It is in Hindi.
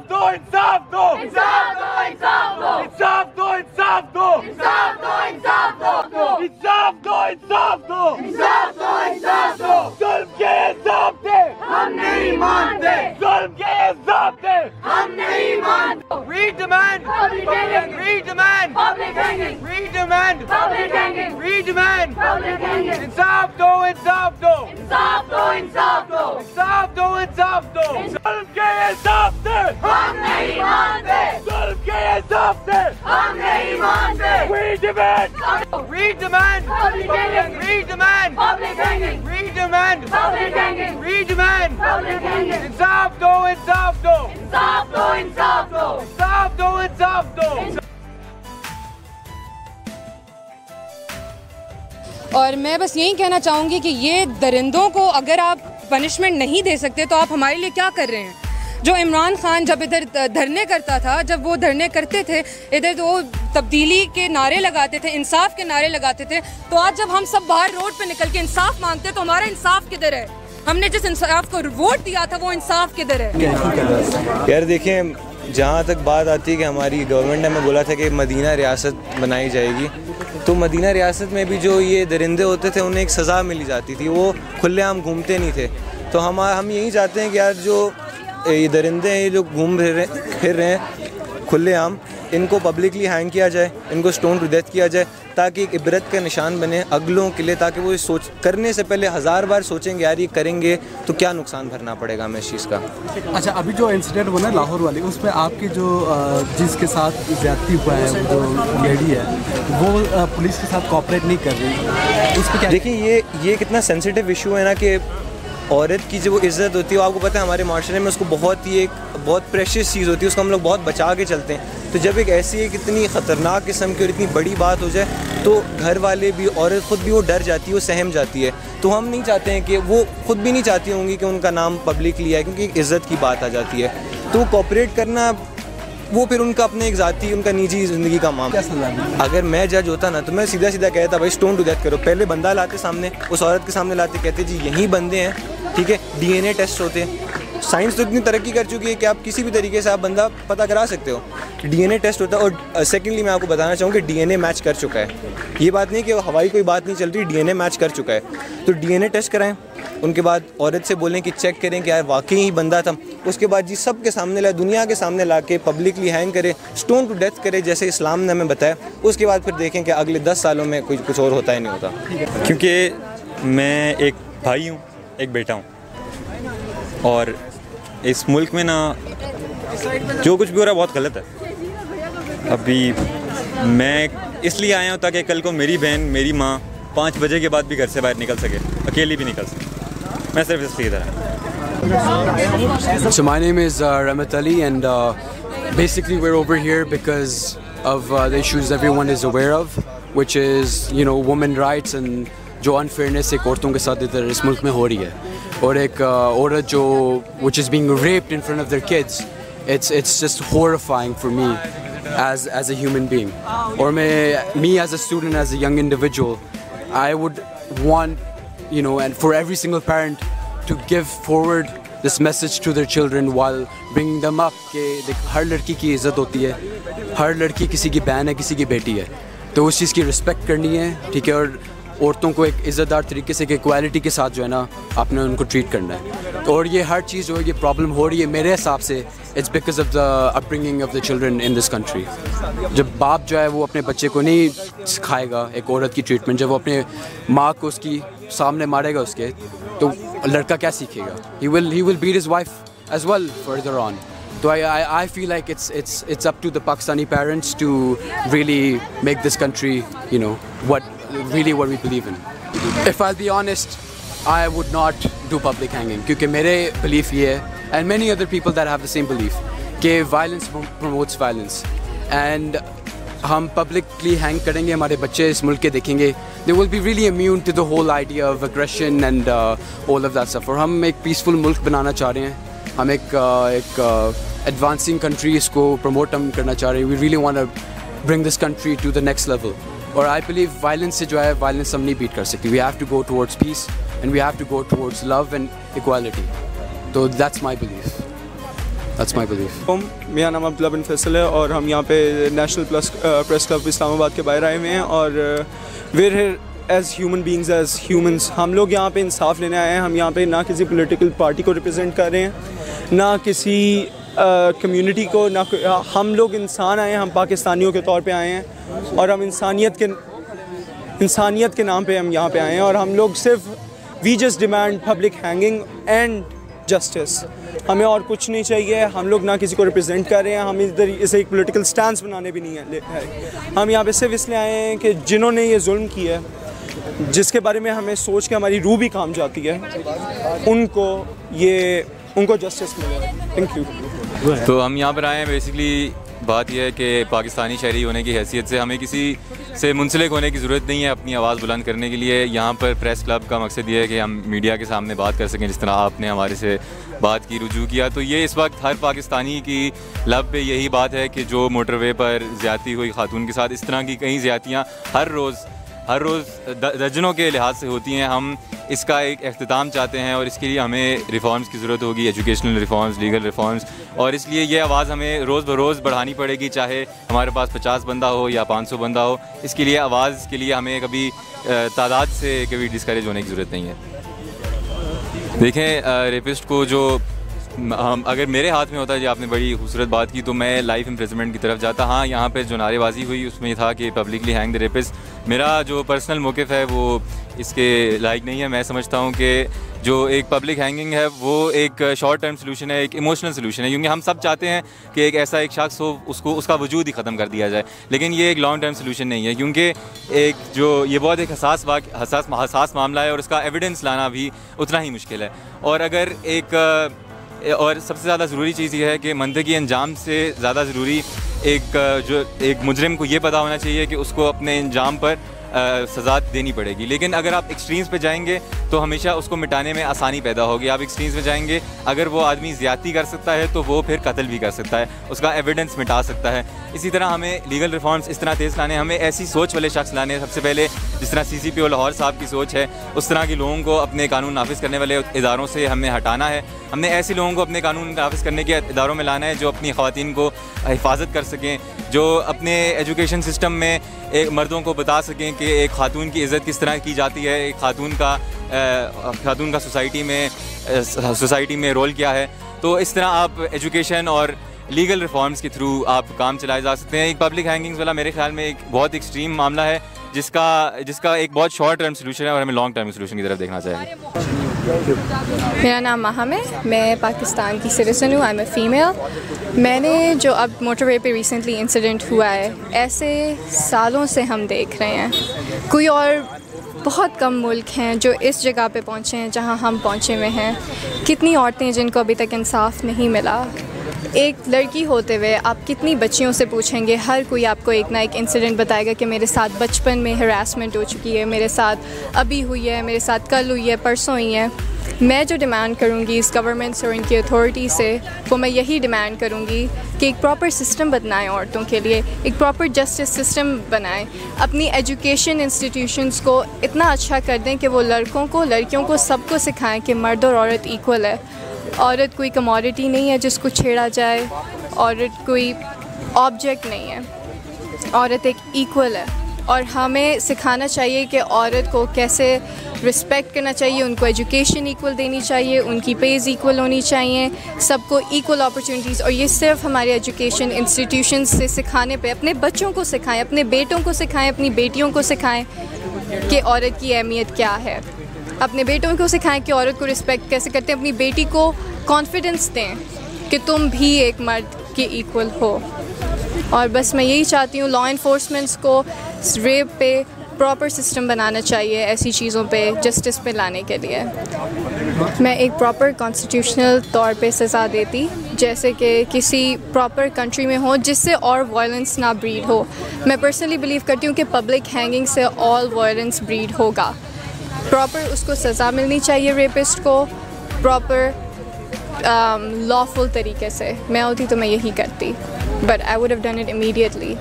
इंसाफ दो, इंसाफ दो, इंसाफ दो, इंसाफ दो, इंसाफ दो, इंसाफ दो, इंसाफ दो, इंसाफ दो, इंसाफ दो, इंसाफ दो, इंसाफ दो, इंसाफ दो। जुल्म के इंसाफ दे, हम नहीं मानते, जुल्म के इंसाफ दे, हम नहीं मानते। We demand Public hanging, we demand public hanging, we demand public hanging, we demand public hanging। इंसाफ दो, इंसाफ दो, इंसाफ दो, इंसाफ दो, इंसाफ दो, इंसाफ दो, जुल्म के इंसाफ दे, हम नहीं मानते, जुल्म के इंसाफ दे, हम नहीं मानते। we demand we demand Public hanging, we demand public hanging, we demand public hanging, we demand public hanging। इंसाफ दो, इंसाफ दो, इंसाफ दो, इंसाफ दो, इंसाफ दो, इंसाफ दो। और मैं बस यही कहना चाहूँगी कि ये दरिंदों को अगर आप पनिशमेंट नहीं दे सकते तो आप हमारे लिए क्या कर रहे हैं। जो इमरान खान जब इधर धरने करता था, जब वो धरने करते थे इधर, तो वो तब्दीली के नारे लगाते थे, इंसाफ के नारे लगाते थे। तो आज जब हम सब बाहर रोड पे निकल के इंसाफ मांगते हैं तो हमारा इंसाफ किधर है? हमने जिस इंसाफ को वोट दिया था वो इंसाफ किधर है? यार देखें, जहाँ तक बात आती है कि हमारी गवर्नमेंट ने हमें बोला था कि मदीना रियासत बनाई जाएगी, तो मदीना रियासत में भी जो ये दरिंदे होते थे उन्हें एक सज़ा मिली जाती थी, वो खुलेआम घूमते नहीं थे। तो हम यही चाहते हैं कि यार जो ये दरिंदे हैं, ये जो घूम फिर रहे हैं खुलेआम, इनको पब्लिकली हैंग किया जाए, इनको स्टोन टू डेथ किया जाए, ताकि एक इबरत का निशान बने अगलों के लिए, ताकि वो सोच करने से पहले 1000 बार सोचेंगे यार ये करेंगे तो क्या नुकसान भरना पड़ेगा हमें इस चीज़ का। अच्छा, अभी जो इंसिडेंट हुआ ना लाहौर वाले, उसमें आपके जो जिसके साथ ज्यादती हुआ है, जो लेडी है, वो पुलिस के साथ कोऑपरेट नहीं कर रही, उस पर क्या? देखिए ये कितना सेंसिटिव इशू है ना कि औरत की जो इज़्ज़त होती है, वो आपको पता है हमारे माशरे में उसको बहुत प्रेशियस चीज़ होती है, उसको हम लोग बहुत बचा के चलते हैं। तो जब एक ऐसी एक इतनी ख़तरनाक किस्म की और इतनी बड़ी बात हो जाए तो घर वाले भी, औरत ख़ुद भी वो डर जाती है, वो सहम जाती है। तो हम नहीं चाहते हैं कि वो ख़ुद भी नहीं चाहती होंगी कि उनका नाम पब्लिकली आए, क्योंकि इज़्ज़त की बात आ जाती है। तो कोऑपरेट करना वो फिर उनका अपने एक ज़ाती, उनका निजी ज़िंदगी का मामला। अगर मैं जज होता ना तो मैं सीधा सीधा कहता भाई स्टोन टू डेथ करो। पहले बंदा लाते सामने, उस औरत के सामने लाते, कहते जी यही बंदे हैं, ठीक है, DNA टेस्ट होते हैं। साइंस तो इतनी तरक्की कर चुकी है कि आप किसी भी तरीके से आप बंदा पता करा सकते हो, DNA टेस्ट होता है। और सेकेंडली मैं आपको बताना चाहूँगा कि DNA मैच कर चुका है। ये बात नहीं कि हवाई कोई बात नहीं चल रही, DNA मैच कर चुका है। तो DNA टेस्ट कराएं, उनके बाद औरत से बोलें कि चेक करें कि यार वाकई ही बंदा था। उसके बाद जी सब के सामने ला, दुनिया के सामने ला के पब्लिकली हैंग करें, स्टोन टू डेथ करें जैसे इस्लाम ने हमें बताया। उसके बाद फिर देखें कि अगले 10 सालों में कुछ और होता है नहीं होता। क्योंकि मैं एक भाई हूँ, एक बेटा हूँ, और इस मुल्क में ना जो कुछ भी हो रहा है बहुत गलत है। अभी मैं इसलिए आया हूँ ताकि कल को मेरी बहन, मेरी माँ 5 बजे के बाद भी घर से बाहर निकल सके, अकेली भी निकल सके। मैं सिर्फ इसलिए इधर आया। So my name is Ramat Ali, and basically we're over here because of the issues everyone is aware of, which is, you know, women rights and जो unfairness एक औरतों के साथ इधर इस मुल्क में हो रही है। और एक औरत जो which is being raped in front of their kids, it's just horrifying for me as a human being. Or me as a student, as a young individual, I would want, you know, and for every single parent to give forward this message to their children while bringing them up कि हर लड़की की इज़्ज़त होती है, हर लड़की किसी की बहन है, किसी की बेटी है, तो उस चीज़ की रिस्पेक्ट करनी है, ठीक है। और औरतों को एक इज़्ज़तदार तरीके से, इक्वालिटी के साथ जो है ना आपने उनको ट्रीट करना है। और ये हर चीज़ जो है ये प्रॉब्लम हो रही है मेरे हिसाब से, it's because of the upbringing of the children in this country. जब बाप जो है वो अपने बच्चे को नहीं सिखाएगा एक औरत की ट्रीटमेंट, जब वो अपने माँ को उसकी सामने मारेगा उसके, तो लड़का क्या सीखेगा? He will beat his wife as well further on. So I feel like it's up to the Pakistani parents to really make this country, you know, what we believe in. If I'll be honest, I would not do public hanging क्योंकि मेरे belief ये है, and many other people that have the same belief, कि violence promotes violence, and हम publicly hang करेंगे, हमारे बच्चे इस मुल्क के देखेंगे, they will be really immune to the whole idea of aggression and all of that stuff. और हम एक peaceful मुल्क बनाना चाह रहे हैं, हम एक advancing country इसको promote हम करना चाह रहे हैं. We really want to bring this country to the next level. और I believe violence से जो है violence हम नहीं beat कर सकते. We have to go towards peace and we have to go towards love and equality. So that's my belief. That's my belief. मेरा नाम अब्दुल्ला बिन फैसल है और हम यहाँ पे नेशनल प्रेस क्लब इस्लामाबाद के बाहर आए हुए हैं और we're here as human beings, as humans. हम लोग यहाँ पे इंसाफ लेने आए हैं। हम यहाँ पे ना किसी पॉलिटिकल पार्टी को रिप्रेजेंट कर रहे हैं, ना किसी कम्युनिटी को, ना हम लोग इंसान आए हैं, हम पाकिस्तानियों के तौर पे आए हैं और हम इंसानियत के नाम पे हम यहाँ पे आए हैं और हम लोग सिर्फ we just demand public hanging and justice. हमें और कुछ नहीं चाहिए। हम लोग ना किसी को रिप्रेजेंट कर रहे हैं, हम इधर इसे एक पॉलिटिकल स्टैंड बनाने भी नहीं है। हम यहाँ पे सिर्फ इसलिए आए हैं कि जिन्होंने ये जुल्म किया है, जिसके बारे में हमें सोच के हमारी रूह भी काम जाती है, उनको जस्टिस मिले। Thank you. तो हम यहाँ पर आए हैं, बेसिकली बात यह है कि पाकिस्तानी शहरी होने की हैसियत से हमें किसी से मुंसलिक होने की ज़रूरत नहीं है अपनी आवाज़ बुलंद करने के लिए। यहाँ पर प्रेस क्लब का मकसद ये है कि हम मीडिया के सामने बात कर सकें, जिस तरह आपने हमारे से बात की, रुजू किया। तो ये इस वक्त हर पाकिस्तानी की लब पे यही बात है कि जो मोटरवे पर ज़्यादती हुई खातून के साथ, इस तरह की कई ज़्यादतियाँ हर रोज़ दर्जनों के लिहाज से होती हैं। हम इसका एक अख्तिताम चाहते हैं और इसके लिए हमें रिफॉर्म्स की ज़रूरत होगी, एजुकेशनल रिफॉर्म्स, लीगल रिफॉर्म्स, और इसलिए ये आवाज़ हमें रोज़ बरोज़ बढ़ानी पड़ेगी, चाहे हमारे पास 50 बंदा हो या 500 बंदा हो। इसके लिए आवाज़ के लिए हमें कभी तादाद से कभी डिस्करेज होने की ज़रूरत नहीं है। देखें, रेपिस्ट को जो अगर मेरे हाथ में होता है, जो आपने बड़ी खूबसूरत बात की, तो मैं लाइफ इम्प्रिजनमेंट की तरफ जाता। हाँ, यहाँ पे जो नारेबाजी हुई उसमें था कि पब्लिकली हैंग द रेपिस्ट। मेरा जो पर्सनल मौक़िफ़ है वो इसके लायक नहीं है। मैं समझता हूँ कि जो एक पब्लिक हैंगिंग है वो एक शॉर्ट टर्म सोल्यूशन है, एक इमोशनल सोल्यूशन है, क्योंकि हम सब चाहते हैं कि एक ऐसा एक शख्स हो उसका वजूद ही ख़त्म कर दिया जाए, लेकिन ये एक लॉन्ग टर्म सोल्यूशन नहीं है, क्योंकि एक जो ये बहुत एक हसास मामला है और इसका एविडेंस लाना भी उतना ही मुश्किल है। और सबसे ज़्यादा ज़रूरी चीज़ ये है कि मंतकी अंजाम से ज़्यादा ज़रूरी एक मुजरिम को ये पता होना चाहिए कि उसको अपने अंजाम पर सज़ा देनी पड़ेगी। लेकिन अगर आप एक्सट्रीम्स पे जाएंगे तो हमेशा उसको मिटाने में आसानी पैदा होगी। आप एक्सट्रीम्स पे जाएंगे, अगर वो आदमी ज़्यादती कर सकता है तो वो फिर कत्ल भी कर सकता है, उसका एविडेंस मिटा सकता है। इसी तरह हमें लीगल रिफॉर्म्स इस तरह तेज़ लाने, हमें ऐसी सोच वाले शख्स लाने, सबसे पहले जिस तरह CCPO लाहौर साहब की सोच है, उस तरह के लोगों को अपने कानून नाफिज करने वाले इदारों से हमें हटाना है। हमने ऐसे लोगों को अपने कानून नाफिज करने के इदारों में लाना है जो अपनी ख़वातीन को हिफाजत कर सकें, जो अपने एजुकेशन सिस्टम में एक मर्दों को बता सकें कि एक खातून की इज़्ज़त किस तरह की जाती है, एक खातून का सोसाइटी में रोल क्या है। तो इस तरह आप एजुकेशन और लीगल रिफॉर्म्स के थ्रू आप काम चलाए जा सकते हैं। एक पब्लिक हैंगिंग्स वाला मेरे ख्याल में एक बहुत एक्सट्रीम मामला है जिसका एक बहुत शॉर्ट टर्म सोल्यूशन है और हमें लॉन्ग टर्म सोल्यूशन की तरफ देखना चाहिए। मेरा नाम महम है, मैं पाकिस्तान की सिटीज़न हूँ, आई एम ए फ़ीमेल। मैंने जो अब मोटरवे पे रिसेंटली इंसिडेंट हुआ है, ऐसे सालों से हम देख रहे हैं। कोई और बहुत कम मुल्क हैं जो इस जगह पे पहुँचे हैं जहाँ हम पहुँचे हुए हैं। कितनी औरतें हैं जिनको अभी तक इंसाफ नहीं मिला। एक लड़की होते हुए आप कितनी बच्चियों से पूछेंगे, हर कोई आपको एक ना एक इंसिडेंट बताएगा कि मेरे साथ बचपन में हरासमेंट हो चुकी है, मेरे साथ अभी हुई है, मेरे साथ कल हुई है, परसों हुई है। मैं जो डिमांड करूँगी इस गवर्नमेंट से और इनकी अथॉरिटी से, वो मैं यही डिमांड करूँगी कि एक प्रॉपर सिस्टम बनाएं औरतों के लिए, एक प्रॉपर जस्टिस सिस्टम बनाएं। अपनी एजुकेशन इंस्टीट्यूशंस को इतना अच्छा कर दें कि वो लड़कों को, लड़कियों को, सबको सिखाएं कि मर्द और औरत इक्वल है। औरत कोई कमोडिटी नहीं है जिसको छेड़ा जाए, औरत कोई ऑब्जेक्ट नहीं है, औरत एक इक्वल है। और हमें सिखाना चाहिए कि औरत को कैसे रिस्पेक्ट करना चाहिए, उनको एजुकेशन इक्वल देनी चाहिए, उनकी पेज इक्वल होनी चाहिए, सबको इक्वल अपॉर्चुनिटीज़। और ये सिर्फ हमारे एजुकेशन इंस्टीट्यूशंस से सिखाने पे, अपने बच्चों को सिखाएं, अपने बेटों को सिखाएं, अपनी बेटियों को सिखाएं कि औरत की अहमियत क्या है। अपने बेटों को सिखाएं कि औरत को रिस्पेक्ट कैसे करते हैं, अपनी बेटी को कॉन्फिडेंस दें कि तुम भी एक मर्द के इक्वल हो। और बस मैं यही चाहती हूँ, लॉ इन्फोर्समेंट्स को रेप पे प्रॉपर सिस्टम बनाना चाहिए, ऐसी चीज़ों पे जस्टिस पे लाने के लिए। मैं एक प्रॉपर कॉन्स्टिट्यूशनल तौर पे सज़ा देती, जैसे कि किसी प्रॉपर कंट्री में हो जिससे और वायलेंस ना ब्रीड हो। मैं पर्सनली बिलीव करती हूँ कि पब्लिक हैंगिंग से ऑल वायलेंस ब्रीड होगा। प्रॉपर उसको सज़ा मिलनी चाहिए रेपिस्ट को, प्रॉपर लॉफुल तरीके से। मैं होती तो मैं यही करती, but I would have done it immediately.